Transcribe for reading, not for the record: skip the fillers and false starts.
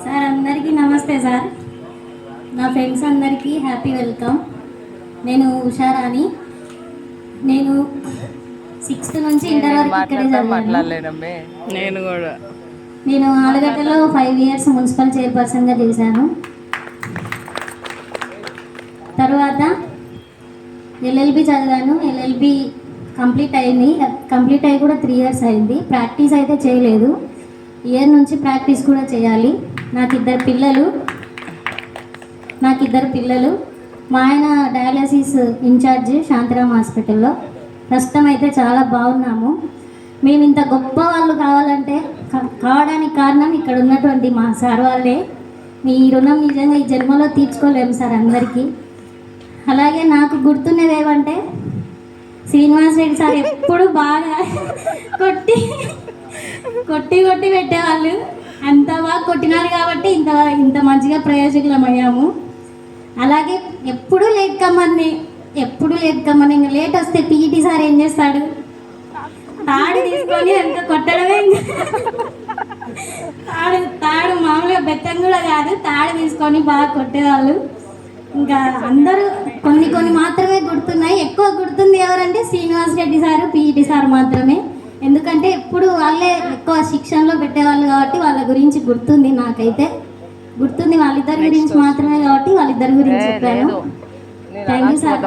Sir అందరికీ నమస్తే sir. నా ఫ్రెండ్స్ అందరికీ హ్యాపీ వెల్కమ్. నేను ఉషారాణి. నేను 6th నుంచి ఇంటర్ వరకు ఇక్కడే చదివాను. నేను ఆలగడ్డలో 5 years మున్సిపల్ చైర్పర్సన్గా చేశాను. తర్వాత ఎల్ఎల్బి చదివాను. ఎల్ఎల్బి కంప్లీట్ అయ్యి కూడా 3 years అయింది. ప్రాక్టీస్ అయితే చేయలేదు. ఇయర్ నుంచి ప్రాక్టీస్ కూడా చేయాలి. నాకు ఇద్దరు పిల్లలు. మా ఆయన డయాలసిస్ ఇన్ఛార్జ్ శాంతిరామ్ హాస్పిటల్లో. ప్రస్తుతం అయితే చాలా బాగున్నాము. మేము ఇంత గొప్ప వాళ్ళు కావడానికి కారణం ఇక్కడ ఉన్నటువంటి మా సార్ వాళ్ళే. మీ రుణం నిజంగా ఈ జన్మలో తీర్చుకోలేము సార్ అందరికీ. అలాగే నాకు గుర్తున్నవి ఏమంటే, శ్రీనివాస్ రెడ్డి సార్ ఎప్పుడు బాగా కొట్టి పెట్టేవాళ్ళు. అంత బాగా కొట్టినారు కాబట్టి ఇంత మంచిగా ప్రయోజకులం అయ్యాము. అలాగే ఎప్పుడు లేట్ కమ్మని ఇంకా లేట్ వస్తే పీఈటీ సార్ ఏం చేస్తాడు, తాడు తీసుకొని అంత కొట్టడమే. తాడు మామూలుగా బెత్తం కూడా కాదు, తాడు తీసుకొని బాగా కొట్టేవాళ్ళు. ఇంకా అందరూ కొన్ని మాత్రమే గుర్తున్నాయి. ఎక్కువ గుర్తుంది ఎవరంటే Srinivas Reddy sir, PET sir మాత్రమే. ఎందుకంటే ఎప్పుడు వాళ్ళే ఎక్కువ శిక్షణలో పెట్టేవాళ్ళు కాబట్టి వాళ్ళ గురించి గుర్తుంది. నాకైతే గుర్తుంది వాళ్ళిద్దరి గురించి మాత్రమే కాబట్టి వాళ్ళిద్దరి గురించి చెప్పాను. Thank you sir.